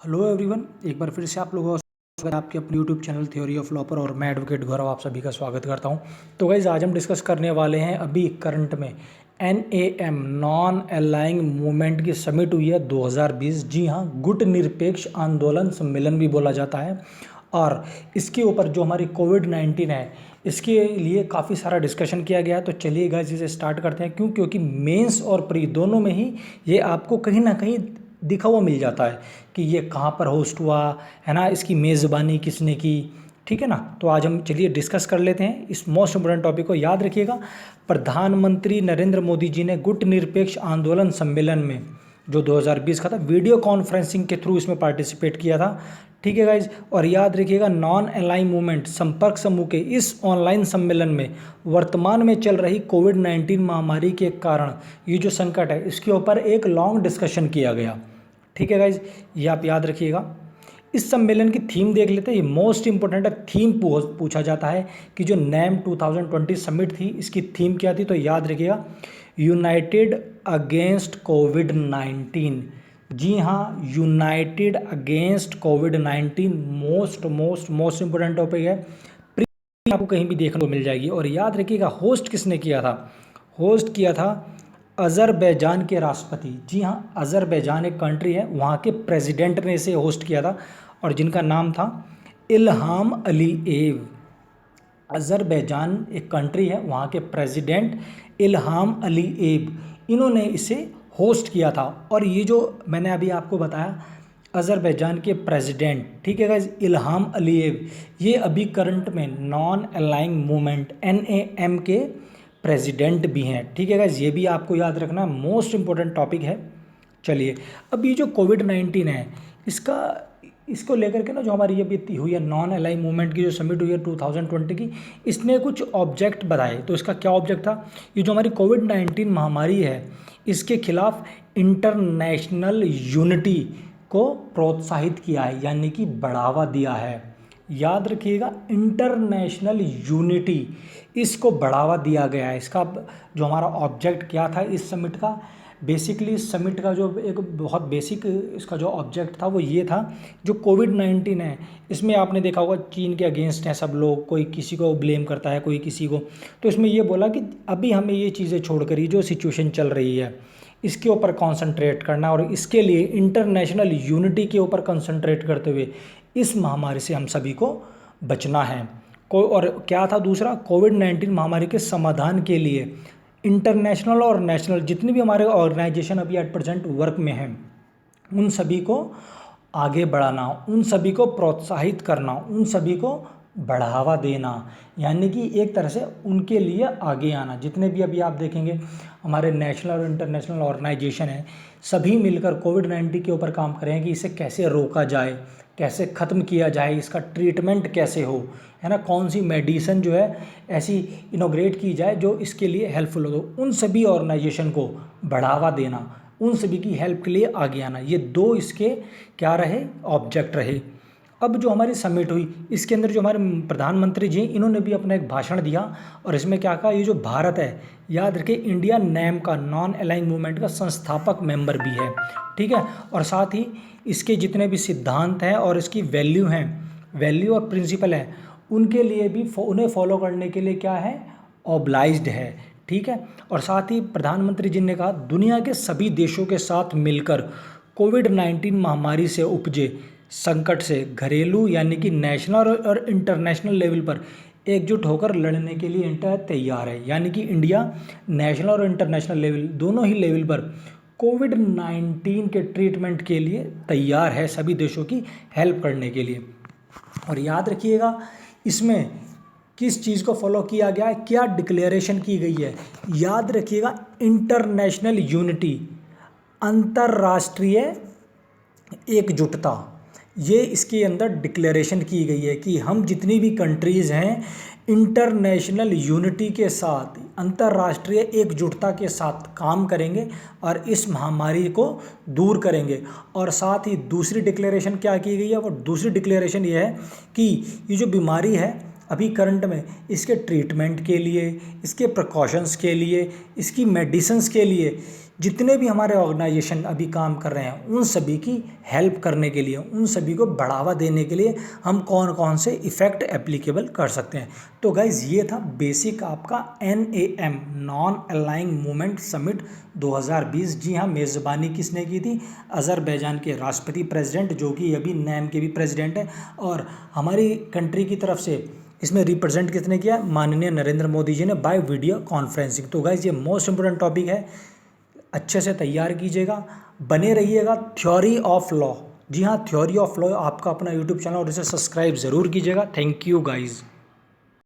Hello everyone, एक बार फिर से आप लोगों का स्वागत है आपके अपने YouTube channel theory of law पर। और मैं एडवोकेट गौरव आप सभी का स्वागत करता हूं। तो गाइज आज हम डिस्कस करने वाले हैं अभी करंट में NAM नॉन अलाइंग मूवमेंट की समिट हुई है 2020। जी हाँ, गुट निरपेक्ष आंदोलन सम्मेलन भी बोला जाता है। और इसके ऊपर जो हमारी कोविड-19 है इसके लिए काफ़ी सारा डिस्कशन किया गया है। तो चलिए गाइज इसे स्टार्ट करते हैं। क्योंकि मेंस और प्री दोनों में ही ये आपको कहीं ना कहीं दिखा हुआ मिल जाता है कि ये कहाँ पर होस्ट हुआ है ना, इसकी मेज़बानी किसने की। ठीक है ना। तो आज हम चलिए डिस्कस कर लेते हैं इस मोस्ट इम्पोर्टेंट टॉपिक को। याद रखिएगा, प्रधानमंत्री नरेंद्र मोदी जी ने गुट निरपेक्ष आंदोलन सम्मेलन में जो 2020 का था वीडियो कॉन्फ्रेंसिंग के थ्रू इसमें पार्टिसिपेट किया था। ठीक है गाइज। और याद रखिएगा, नॉन अलाइन मूवमेंट संपर्क समूह के इस ऑनलाइन सम्मेलन में वर्तमान में चल रही कोविड-19 महामारी के कारण ये जो संकट है इसके ऊपर एक लॉन्ग डिस्कशन किया गया। ठीक है गाइज, ये आप याद रखिएगा। इस सम्मेलन की थीम देख लेते हैं। ये मोस्ट इंपॉर्टेंट है। थीम पूछा जाता है कि जो NAM 2020 समिट थी इसकी थीम क्या थी। तो याद रखिएगा, यूनाइटेड अगेंस्ट कोविड-19। जी हाँ, यूनाइटेड अगेंस्ट कोविड-19 मोस्ट इंपॉर्टेंट टॉपिक है। आपको कहीं भी देखने को मिल जाएगी। और याद रखिएगा, होस्ट किसने किया था। होस्ट किया था अज़रबैजान के राष्ट्रपति। जी हाँ, अज़रबैजान एक कंट्री है, वहाँ के प्रेसिडेंट ने इसे होस्ट किया था और जिनका नाम था इल्हाम अलीएव। अज़रबैजान एक कंट्री है, वहाँ के प्रेसिडेंट इल्हाम अलीएव, इन्होंने इसे होस्ट किया था। और ये जो मैंने अभी आपको बताया अज़रबैजान के प्रेसिडेंट, ठीक है गाइस, इल्हाम अलीएव, ये अभी करंट में नॉन अलाइंग मूवमेंट NAM के प्रेसिडेंट भी हैं। ठीक है गाइस, ये भी आपको याद रखना, मोस्ट इंपॉर्टेंट टॉपिक है। चलिए, अब ये जो कोविड-19 है इसको लेकर के ना, जो हमारी ये बीती हुई है नॉन अलाइन मूवमेंट की जो समिट हुई है 2020 की, इसने कुछ ऑब्जेक्ट बताए। तो इसका क्या ऑब्जेक्ट था। ये जो हमारी कोविड-19 महामारी है इसके खिलाफ इंटरनेशनल यूनिटी को प्रोत्साहित किया है, यानी कि बढ़ावा दिया है। याद रखिएगा, इंटरनेशनल यूनिटी, इसको बढ़ावा दिया गया है। इसका जो हमारा ऑब्जेक्ट क्या था इस समिट का, बेसिकली इस समिट का जो एक बहुत बेसिक इसका जो ऑब्जेक्ट था वो ये था, जो कोविड-19 है इसमें आपने देखा होगा चीन के अगेंस्ट हैं सब लोग, कोई किसी को ब्लेम करता है कोई किसी को। तो इसमें ये बोला कि अभी हमें ये चीज़ें छोड़कर ये जो सिचुएशन चल रही है इसके ऊपर कंसंट्रेट करना, और इसके लिए इंटरनेशनल यूनिटी के ऊपर कंसंट्रेट करते हुए इस महामारी से हम सभी को बचना है। और क्या था दूसरा, कोविड-19 महामारी के समाधान के लिए इंटरनेशनल और नेशनल जितने भी हमारे ऑर्गेनाइजेशन अभी एट प्रेजेंट वर्क में हैं उन सभी को आगे बढ़ाना, उन सभी को प्रोत्साहित करना, उन सभी को बढ़ावा देना, यानी कि एक तरह से उनके लिए आगे आना। जितने भी अभी आप देखेंगे हमारे नेशनल और इंटरनेशनल ऑर्गेनाइजेशन हैं, सभी मिलकर कोविड-19 के ऊपर काम करें कि इसे कैसे रोका जाए, कैसे ख़त्म किया जाए, इसका ट्रीटमेंट कैसे हो, है ना, कौन सी मेडिसिन जो है ऐसी इनोग्रेट की जाए जो इसके लिए हेल्पफुल हो। तो उन सभी ऑर्गेनाइजेशन को बढ़ावा देना, उन सभी की हेल्प के लिए आगे आना, ये दो इसके क्या रहे, ऑब्जेक्ट रहे। अब जो हमारी समिट हुई इसके अंदर जो हमारे प्रधानमंत्री जी इन्होंने भी अपना एक भाषण दिया और इसमें क्या कहा, ये जो भारत है, याद रखिए, इंडिया NAM का नॉन अलाइन मूवमेंट का संस्थापक मेंबर भी है। ठीक है। और साथ ही इसके जितने भी सिद्धांत हैं और इसकी वैल्यू हैं, वैल्यू और प्रिंसिपल हैं, उनके लिए भी उन्हें फॉलो करने के लिए क्या है, ऑब्लाइज्ड है। ठीक है। और साथ ही प्रधानमंत्री जी ने कहा, दुनिया के सभी देशों के साथ मिलकर कोविड-19 महामारी से उपजे संकट से घरेलू यानी कि नेशनल और इंटरनेशनल लेवल पर एकजुट होकर लड़ने के लिए इंडिया तैयार है। यानी कि इंडिया नेशनल और इंटरनेशनल लेवल, दोनों ही लेवल पर कोविड-19 के ट्रीटमेंट के लिए तैयार है, सभी देशों की हेल्प करने के लिए। और याद रखिएगा, इसमें किस चीज़ को फॉलो किया गया है, क्या डिक्लेरेशन की गई है। याद रखिएगा, इंटरनेशनल यूनिटी, अंतर्राष्ट्रीय एकजुटता, ये इसके अंदर डिक्लेरेशन की गई है कि हम जितनी भी कंट्रीज़ हैं इंटरनेशनल यूनिटी के साथ, अंतर्राष्ट्रीय एकजुटता के साथ काम करेंगे और इस महामारी को दूर करेंगे। और साथ ही दूसरी डिक्लेरेशन क्या की गई है, वो दूसरी डिक्लेरेशन ये है कि ये जो बीमारी है अभी करंट में, इसके ट्रीटमेंट के लिए, इसके प्रिकॉशंस के लिए, इसकी मेडिसिन्स के लिए जितने भी हमारे ऑर्गेनाइजेशन अभी काम कर रहे हैं उन सभी की हेल्प करने के लिए, उन सभी को बढ़ावा देने के लिए हम कौन कौन से इफ़ेक्ट एप्लीकेबल कर सकते हैं। तो गाइज़ ये था बेसिक आपका NAM नॉन अलाइंग मूवमेंट समिट 2020। जी हाँ, मेज़बानी किसने की थी? अज़रबैजान के राष्ट्रपति प्रेसिडेंट, जो कि अभी NAM के भी प्रेसिडेंट है। और हमारी कंट्री की तरफ से इसमें रिप्रेजेंट किसने किया? माननीय नरेंद्र मोदी जी ने बाय वीडियो कॉन्फ्रेंसिंग। तो गाइज़ ये मोस्ट इंपोर्टेंट टॉपिक है, अच्छे से तैयार कीजिएगा, बने रहिएगा। थ्योरी ऑफ लॉ, जी हाँ, थ्योरी ऑफ लॉ आपका अपना यूट्यूब चैनल, और इसे सब्सक्राइब ज़रूर कीजिएगा। Thank you guys.